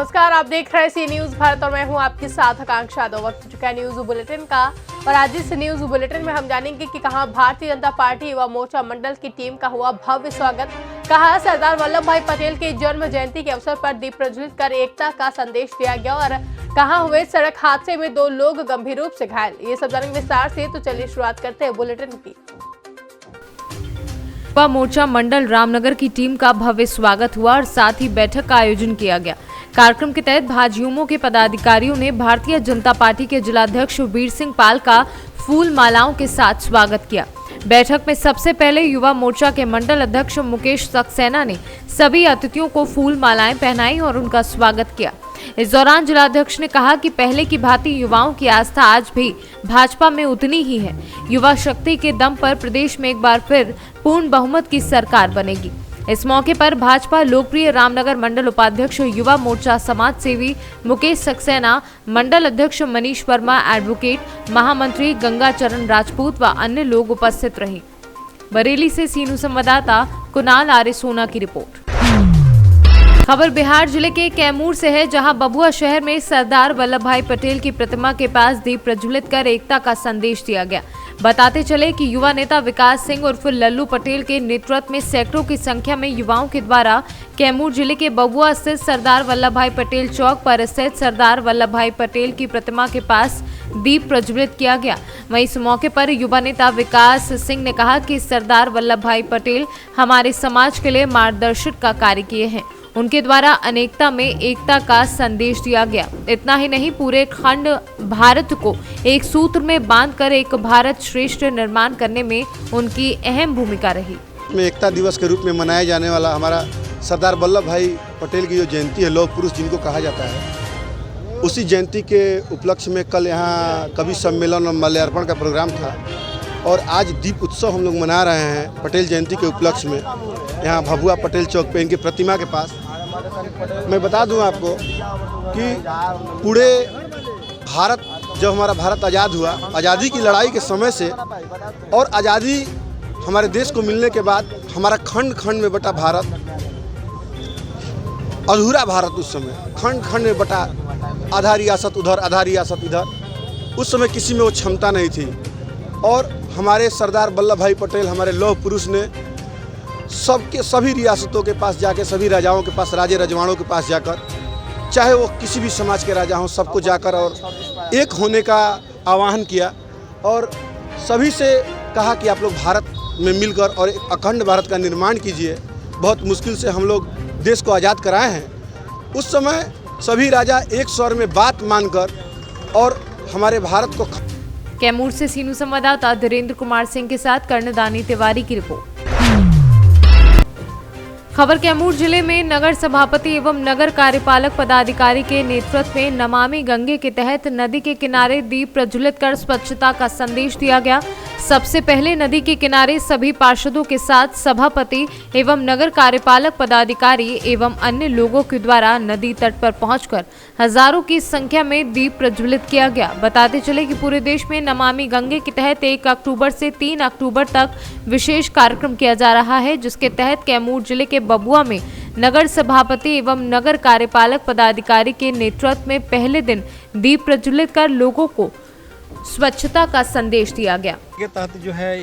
नमस्कार, आप देख रहे हैं सी न्यूज भारत और मैं हूं आपके साथ आकांक्षा यादव। वक्त हो चुका है न्यूज बुलेटिन का और आज इस न्यूज बुलेटिन में हम जानेंगे कि कहां भारतीय जनता पार्टी युवा मोर्चा मंडल की टीम का हुआ भव्य स्वागत, कहां सरदार वल्लभ भाई पटेल के जन्म जयंती के अवसर पर दीप प्रज्वलित कर एकता का संदेश दिया गया और कहां हुए सड़क हादसे में 2 लोग गंभीर रूप से घायल। ये सब जानेंगे विस्तार से, तो चलिए शुरुआत करते हैं बुलेटिन की। युवा मोर्चा मंडल रामनगर की टीम का भव्य स्वागत हुआ और साथ ही बैठक का आयोजन किया गया। कार्यक्रम के तहत भाजयुमो के पदाधिकारियों ने भारतीय जनता पार्टी के जिलाध्यक्ष वीर सिंह पाल का फूल मालाओं के साथ स्वागत किया। बैठक में सबसे पहले युवा मोर्चा के मंडल अध्यक्ष मुकेश सक्सेना ने सभी अतिथियों को फूल मालाएं पहनाई और उनका स्वागत किया। इस दौरान जिलाध्यक्ष ने कहा कि पहले की भांति युवाओं की आस्था आज भी भाजपा में उतनी ही है। युवा शक्ति के दम पर प्रदेश में एक बार फिर पूर्ण बहुमत की सरकार बनेगी। इस मौके पर भाजपा लोकप्रिय रामनगर मंडल उपाध्यक्ष युवा मोर्चा समाज सेवी मुकेश सक्सेना, मंडल अध्यक्ष मनीष वर्मा, एडवोकेट महामंत्री गंगाचरण राजपूत व अन्य लोग उपस्थित रहे। बरेली से सीनू संवाददाता कुणाल आर्य सोना की रिपोर्ट। खबर बिहार जिले के कैमूर से है, जहां बबुआ शहर में सरदार वल्लभ भाई पटेल की प्रतिमा के पास दीप प्रज्वलित कर एकता का संदेश दिया गया। बताते चले कि युवा नेता विकास सिंह उर्फ लल्लू पटेल के नेतृत्व में सैकड़ों की संख्या में युवाओं के द्वारा कैमूर जिले के बबुआ स्थित सरदार वल्लभ भाई पटेल चौक पर स्थित सरदार वल्लभ भाई पटेल की प्रतिमा के पास दीप प्रज्वलित किया गया। वहीं इस मौके पर युवा नेता विकास सिंह ने कहा कि सरदार वल्लभ भाई पटेल हमारे समाज के लिए मार्गदर्शक का कार्य किए हैं। उनके द्वारा अनेकता में एकता का संदेश दिया गया। इतना ही नहीं, पूरे खंड भारत को एक सूत्र में बांधकर एक भारत श्रेष्ठ निर्माण करने में उनकी अहम भूमिका रही। एकता दिवस के रूप में मनाया जाने वाला हमारा सरदार वल्लभ भाई पटेल की जो जयंती है, लौह पुरुष जिनको कहा जाता है, उसी जयंती के उपलक्ष्य में कल यहाँ कवि सम्मेलन और माल्यार्पण का प्रोग्राम था और आज दीप उत्सव हम लोग मना रहे हैं पटेल जयंती के उपलक्ष्य में यहाँ भभुआ पटेल चौक पे इनकी प्रतिमा के पास। मैं बता दूं आपको कि पूरे भारत, जब हमारा भारत आज़ाद हुआ, आज़ादी की लड़ाई के समय से और आज़ादी हमारे देश को मिलने के बाद हमारा खंड खंड में बटा भारत, अधूरा भारत, उस समय खंड खंड में बटा, आधा रियासत उधर, आधा रियासत इधर, उस समय किसी में वो क्षमता नहीं थी। और हमारे सरदार वल्लभ भाई पटेल, हमारे लौह पुरुष ने सभी रियासतों के पास जाकर, सभी राजाओं के पास, राजे रजवाड़ों के पास जाकर, चाहे वो किसी भी समाज के राजा हों, सबको जाकर और एक होने का आह्वान किया और सभी से कहा कि आप लोग भारत में मिलकर और एक अखंड भारत का निर्माण कीजिए। बहुत मुश्किल से हम लोग देश को आज़ाद कराए हैं। उस समय सभी राजा एक स्वर में बात मानकर और हमारे भारत को। कैमूर से सीनू संवाददाता धीरेन्द्र कुमार सिंह के साथ कर्णदानी तिवारी की रिपोर्ट। खबर कैमूर जिले में नगर सभापति एवं नगर कार्यपालक पदाधिकारी के नेतृत्व में नमामि गंगे के तहत नदी के किनारे दीप प्रज्वलित कर स्वच्छता का संदेश दिया गया। सबसे पहले नदी के किनारे सभी पार्षदों के साथ सभापति एवं नगर कार्यपालक पदाधिकारी एवं अन्य लोगों के द्वारा नदी तट पर पहुंचकर हजारों की संख्या में दीप प्रज्वलित किया गया। बताते चले कि पूरे देश में नमामि गंगे के तहत 1 अक्टूबर से 3 अक्टूबर तक विशेष कार्यक्रम किया जा रहा है, जिसके तहत कैमूर जिले के बबुआ में नगर सभापति एवं नगर कार्यपालक पदाधिकारी के नेतृत्व में पहले दिन दीप प्रज्वलित कर लोगों को स्वच्छता का संदेश दिया गया। के तहत जो है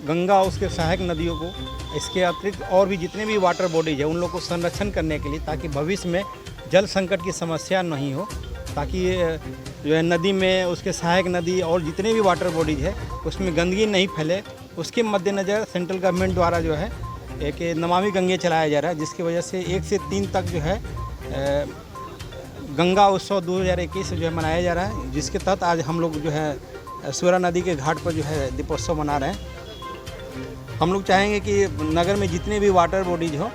गंगा, उसके सहायक नदियों को, इसके अतिरिक्त और भी जितने भी वाटर बॉडीज है उन लोगों को संरक्षण करने के लिए, ताकि भविष्य में जल संकट की समस्या नहीं हो, ताकि जो है नदी में, उसके सहायक नदी और जितने भी वाटर बॉडीज है उसमें गंदगी नहीं फैले। उसके मद्देनज़र सेंट्रल गवर्नमेंट द्वारा जो है एक नमामि गंगे चलाया जा रहा है, जिसकी वजह से 1 से 3 तक जो है गंगा उत्सव 2021 जो है मनाया जा रहा है, जिसके तहत आज हम लोग जो है सूरा नदी के घाट पर जो है दीपोत्सव मना रहे हैं। हम लोग चाहेंगे कि नगर में जितने भी वाटर बॉडीज हो,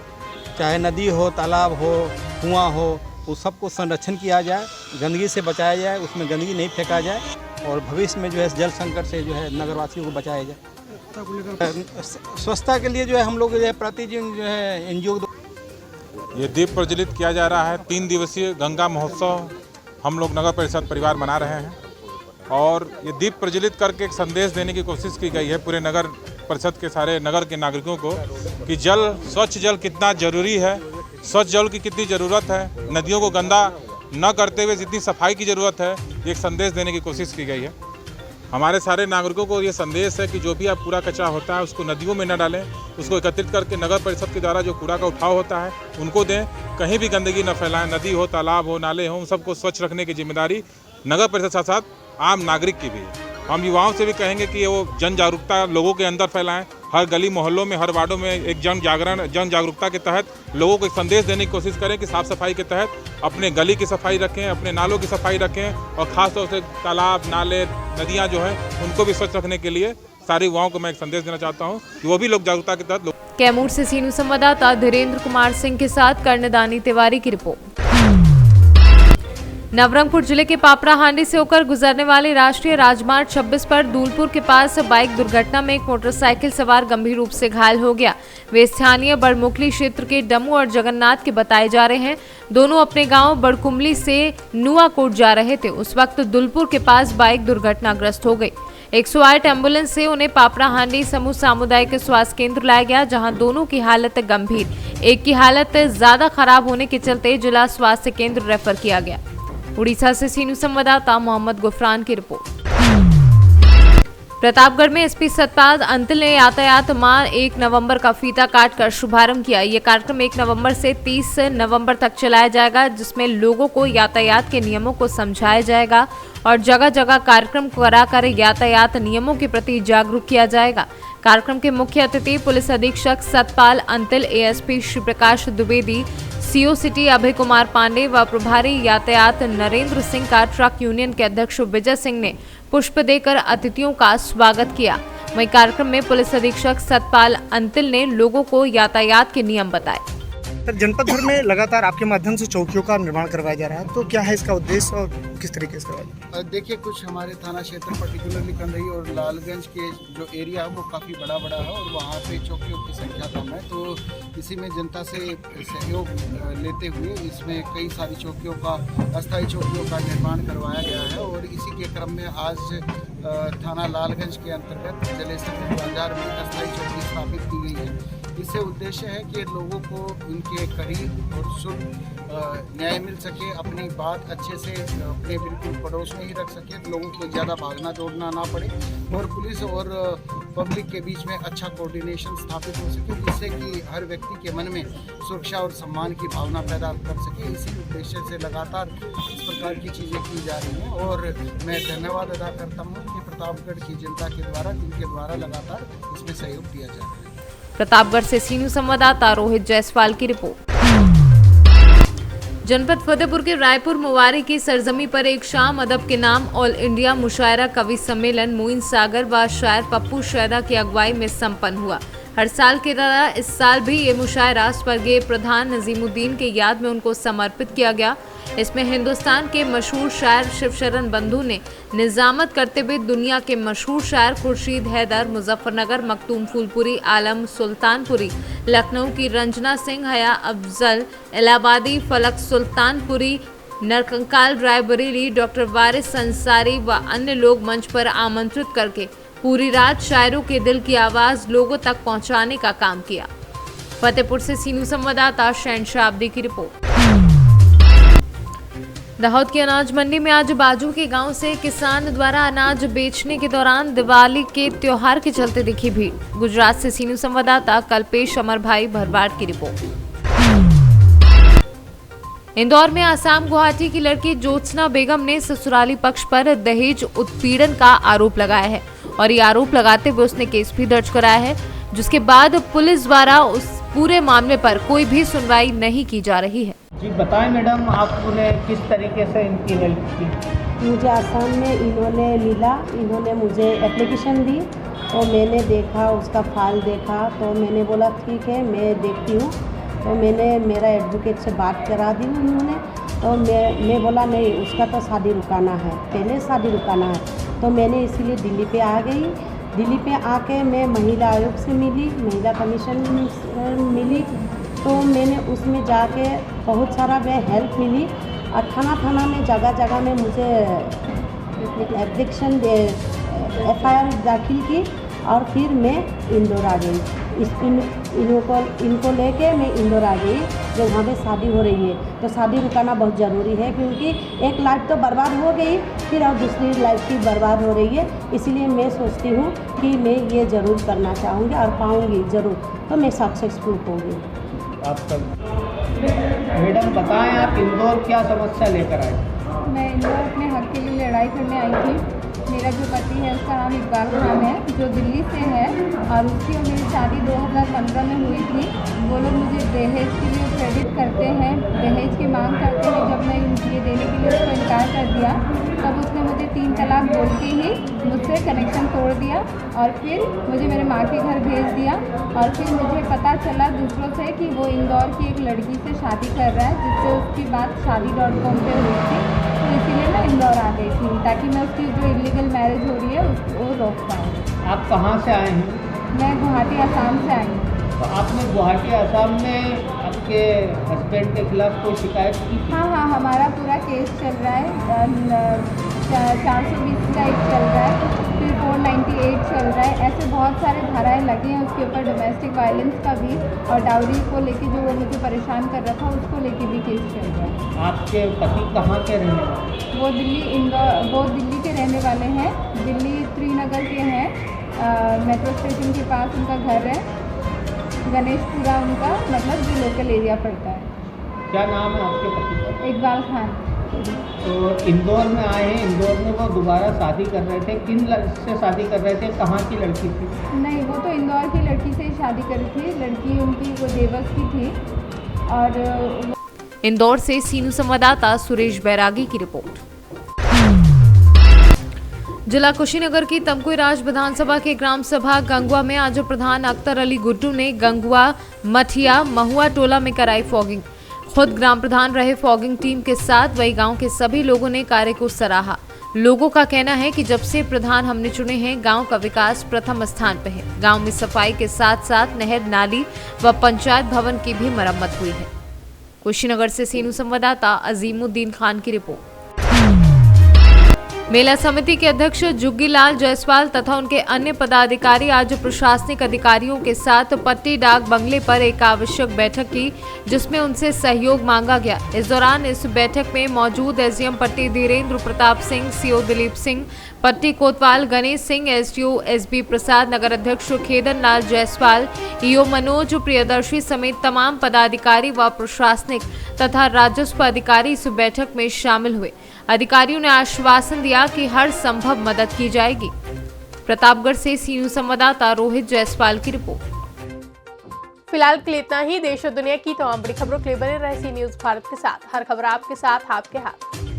चाहे नदी हो, तालाब हो, कुआं हो, उस सबको संरक्षण किया जाए, गंदगी से बचाया जाए, उसमें गंदगी नहीं फेंका जाए और भविष्य में जो है जल संकट से जो है नगरवासियों को बचाया जाए। स्वच्छता के लिए जो है हम लोग जो है प्रतिदिन जो है एनजीओ ये दीप प्रज्वलित किया जा रहा है। 3 दिवसीय गंगा महोत्सव हम लोग नगर परिषद परिवार मना रहे हैं और ये दीप प्रज्वलित करके एक संदेश देने की कोशिश की गई है पूरे नगर परिषद के सारे नगर के नागरिकों को कि जल, स्वच्छ जल कितना ज़रूरी है। स्वच्छ जल की कितनी ज़रूरत है, नदियों को गंदा न करते हुए जितनी सफाई की ज़रूरत है, ये एक संदेश देने की कोशिश की गई है। हमारे सारे नागरिकों को ये संदेश है कि जो भी आप कूड़ा कचरा होता है उसको नदियों में न डालें, उसको एकत्रित करके नगर परिषद के द्वारा जो कूड़ा का उठाव होता है उनको दें। कहीं भी गंदगी न फैलाएं, नदी हो, तालाब हो, नाले हो, उन सबको स्वच्छ रखने की जिम्मेदारी नगर परिषद साथ साथ आम नागरिक की भी है। हम युवाओं से भी कहेंगे कि वो जन जागरूकता लोगों के अंदर फैलाएं। हर गली मोहल्लों में, हर वार्डों में एक जन जागरूकता के तहत लोगों को एक संदेश देने की कोशिश करें कि साफ़ सफाई के तहत अपने गली की सफाई रखें, अपने नालों की सफाई रखें और ख़ास तौर से तालाब, नाले, नदियाँ जो हैं उनको भी स्वच्छ रखने के लिए सारे युवाओं को मैं एक संदेश देना चाहता हूँ कि वो भी लोग जागरूकता के तहत। कैमूर से सीनू संवाददाता धीरेन्द्र कुमार सिंह के साथ कर्णदानी तिवारी की रिपोर्ट। नवरंगपुर जिले के पापड़ा हांडी से होकर गुजरने वाले राष्ट्रीय राजमार्ग 26 पर दूलपुर के पास बाइक दुर्घटना में एक मोटरसाइकिल सवार गंभीर रूप से घायल हो गया। वे स्थानीय बड़मुखली क्षेत्र के डमू और जगन्नाथ के बताए जा रहे हैं। दोनों अपने गांव बड़कुमली से नुआकोट जा रहे थे। उस वक्त दुलपुर के पास बाइक दुर्घटनाग्रस्त हो गई। 108 एम्बुलेंस से उन्हें पापड़ा हांडी समूह सामुदायिक स्वास्थ्य केंद्र लाया गया, जहां दोनों की हालत गंभीर, एक की हालत ज्यादा खराब होने के चलते जिला स्वास्थ्य केंद्र रेफर किया गया। उड़ीसा से सीनू संवाददाता मोहम्मद गुफरान की रिपोर्ट। प्रतापगढ़ में एसपी सतपाल अंतिल ने यातायात माह 1 नवंबर का फीता काटकर शुभारंभ किया। ये कार्यक्रम 1 नवंबर से 30 नवंबर तक चलाया जाएगा, जिसमें लोगों को यातायात के नियमों को समझाया जाएगा और जगह जगह कार्यक्रम कराकर यातायात नियमों के प्रति जागरूक किया जाएगा। कार्यक्रम के मुख्य अतिथि पुलिस अधीक्षक Satpal Antil, ASP Shri Prakash Dwivedi, CO city Abhay Kumar Pandey व प्रभारी यातायात नरेंद्र सिंह का ट्रक यूनियन के अध्यक्ष विजय सिंह ने पुष्प देकर अतिथियों का स्वागत किया। वहीं कार्यक्रम में पुलिस अधीक्षक सतपाल अंतिल ने लोगों को यातायात के नियम बताए। सर, जनपद भर में लगातार आपके माध्यम से चौकियों का निर्माण करवाया जा रहा है, तो क्या है इसका उद्देश्य और किस तरीके से करवाया जा रहा है? देखिए, कुछ हमारे थाना क्षेत्र पर्टिकुलरली कंदई और लालगंज के जो एरिया है वो काफ़ी बड़ा है और वहाँ पे चौकियों की संख्या कम है, तो इसी में जनता से सहयोग लेते हुए इसमें कई सारी चौकियों का, अस्थायी चौकियों का निर्माण करवाया गया है। और इसी के क्रम में आज थाना लालगंज के अंतर्गत जलेसर बाजार में अस्थायी चौकी स्थापित की गई है। इससे उद्देश्य है कि लोगों को उनके करीब और शुद्ध न्याय मिल सके, अपनी बात अच्छे से अपने बिल्कुल पड़ोस में ही रख सके, लोगों को ज़्यादा भागना दौड़ना ना पड़े और पुलिस और पब्लिक के बीच में अच्छा कोऑर्डिनेशन स्थापित हो सके, जिससे कि हर व्यक्ति के मन में सुरक्षा और सम्मान की भावना पैदा कर सके। इसी उद्देश्य से लगातार इस प्रकार की चीज़ें की जा रही हैं और मैं धन्यवाद अदा करता हूँ कि प्रतापगढ़ की जनता के द्वारा, जिनके द्वारा लगातार इसमें सहयोग दिया जा रहा है। प्रतापगढ़ से सीनू संवाददाता रोहित जायसवाल की रिपोर्ट। जनपद फतेहपुर के रायपुर मुवारी की सरजमी पर एक शाम अदब के नाम ऑल इंडिया मुशायरा कवि सम्मेलन मोइन सागर व शायर पप्पू शैदा की अगुवाई में संपन्न हुआ। हर साल की तरह इस साल भी ये मुशायरा स्वर्गीय प्रधान नजीमुद्दीन के याद में उनको समर्पित किया गया। इसमें हिंदुस्तान के मशहूर शायर शिवशरण बंधु ने निजामत करते हुए दुनिया के मशहूर शायर खुर्शीद हैदर, मुजफ्फरनगर मखदूम फूलपुरी, आलम सुल्तानपुरी, लखनऊ की रंजना सिंह, हया अफजल, इलाहाबादी फलक सुल्तानपुरी, नरकंकाल रायबरेली, डॉक्टर वारिस अंसारी व अन्य लोग मंच पर आमंत्रित करके पूरी रात शायरों के दिल की आवाज़ लोगों तक पहुंचाने का काम किया। फतेहपुर से सीनू संवाददाता शहनशाह अब्दी की रिपोर्ट। दाहोद की अनाज मंडी में आज बाजू के गांव से किसान द्वारा अनाज बेचने के दौरान दिवाली के त्योहार के चलते दिखी भीड़। गुजरात से सीनू संवाददाता कल्पेश अमर भाई भरवाड़ की रिपोर्ट। इंदौर में आसाम गुवाहाटी की लड़की ज्योत्सना बेगम ने ससुराली पक्ष पर दहेज उत्पीड़न का आरोप लगाया है और ये आरोप लगाते हुए उसने केस भी दर्ज कराया है, जिसके बाद पुलिस द्वारा उस पूरे मामले पर कोई भी सुनवाई नहीं की जा रही है। जी बताएं मैडम, आपने किस तरीके से इनकी हेल्प की? मुझे आसाम में इन्होंने मिला, इन्होंने मुझे एप्लीकेशन दी तो मैंने देखा, उसका फाइल देखा तो मैंने बोला ठीक है मैं देखती हूँ। तो मैंने मेरा एडवोकेट से बात करा दी उन्होंने, तो मैं बोला नहीं, उसका तो शादी रुकाना है, पहले शादी रुकाना है। तो मैंने इसीलिए दिल्ली पे आ गई। दिल्ली पे आके मैं महिला आयोग से मिली, महिला कमीशन मिली, तो मैंने उसमें जाके बहुत सारा मैं हेल्प मिली और थाना में जगह जगह में मुझे एप्लीकेशन FIR दाखिल की और फिर मैं इंदौर आ गई। इनको लेके मैं इंदौर आ गई। जब वहाँ पे शादी हो रही है तो शादी रुकाना बहुत ज़रूरी है, क्योंकि एक लाइफ तो बर्बाद हो गई, फिर अब दूसरी लाइफ की बर्बाद हो रही है। इसलिए मैं सोचती हूँ कि मैं ये ज़रूर करना चाहूँगी और पाऊँगी ज़रूर, तो मैं सक्सेसफुल होंगी। आपका मैडम बताएं, आप इंदौर क्या समस्या लेकर आए? मैं इंदौर अपने हक के लिए लड़ाई करने आई थी। मेरा जो पति है उसका नाम इकबाल खान है, जो दिल्ली से है, और उसकी और मेरी शादी 2015 में हुई थी। वो लोग मुझे दहेज के लिए क्रेडिट करते हैं, दहेज की मांग करते हैं। जब मैं ये देने के लिए उसको इनकार कर दिया, तब उसने मुझे 3 तलाक बोल के ही मुझसे कनेक्शन तोड़ दिया और फिर मुझे मेरे माँ के घर भेज दिया। और फिर मुझे पता चला दूसरों से कि वो इंदौर की एक लड़की से शादी कर रहा है, जिससे उसकी बात shaadi.com पे हुई थी। तो इसीलिए मैं इंदौर आ गई थी, ताकि मैं उसकी जो इलीगल मैरिज हो रही है उसको रोक पाऊँ। आप कहाँ से आए हैं? मैं गुवाहाटी आसाम से आई हूँ। तो आपने गुवाहाटी आसाम में आपके हस्बैंड के खिलाफ कोई शिकायत की थी? हाँ, हमारा पूरा केस चल रहा है। 420 का एक चल रहा है, फिर 498 चल रहा है। ऐसे बहुत सारे धाराएं लगी हैं उसके ऊपर, डोमेस्टिक वायलेंस का भी, और डाउरी को लेके जो वो मुझे परेशान कर रहा था उसको लेके भी केस चल रहा है। आपके पति कहाँ के रहने वाले? वो दिल्ली के रहने वाले हैं, दिल्ली त्रिनगर के हैं। मेट्रो स्टेशन के पास उनका घर है, गणेशपुरा उनका मतलब जो लोकल एरिया पड़ता है। क्या नाम है आपके पति का? इकबाल खान। तो इंदौर में आए हैं, इंदौर में वो दोबारा शादी कर रहे थे, किन से शादी कर रहे थे, कहाँ की लड़की थी? नहीं, वो तो इंदौर की लड़की से ही शादी करी थी। लड़की उनकी वो देवस की थी। और इंदौर से सीनू संवाददाता सुरेश बैरागी की रिपोर्ट। जिला कुशीनगर की तमकुईराज विधानसभा के ग्राम सभा गंगवा में आज प्रधान अख्तर अली गुड्डू ने गंगवा, मठिया, महुआ टोला में कराई फॉगिंग। खुद ग्राम प्रधान रहे फॉगिंग टीम के साथ, वही गांव के सभी लोगों ने कार्य को सराहा। लोगों का कहना है कि जब से प्रधान हमने चुने हैं, गांव का विकास प्रथम स्थान पर है। गांव में सफाई के साथ साथ नहर, नाली व पंचायत भवन की भी मरम्मत हुई है। कुशीनगर से सीनू संवाददाता अजीमुद्दीन खान की रिपोर्ट। मेला समिति के अध्यक्ष जुग्गीलाल जायसवाल तथा उनके अन्य पदाधिकारी आज प्रशासनिक अधिकारियों के साथ पट्टी डाक बंगले पर एक आवश्यक बैठक की, जिसमें उनसे सहयोग मांगा गया। इस दौरान इस बैठक में मौजूद एसडीएम पट्टी धीरेन्द्र प्रताप सिंह, सीओ दिलीप सिंह, पट्टी कोतवाल गणेश सिंह, एसडीओ एसबी प्रसाद, नगर अध्यक्ष खेदन लाल जायसवाल, ईओ मनोज प्रियदर्शी समेत तमाम पदाधिकारी व प्रशासनिक तथा राजस्व अधिकारी इस बैठक में शामिल हुए। अधिकारियों ने आश्वासन दिया कि हर संभव मदद की जाएगी। प्रतापगढ़ से सीनू संवाददाता रोहित जायसवाल की रिपोर्ट। फिलहाल के लिए इतना ही। देश और दुनिया की तमाम बड़ी खबरों के लिए बने रहे सी न्यूज़ भारत के साथ। हर खबर आपके साथ, आपके हाथ।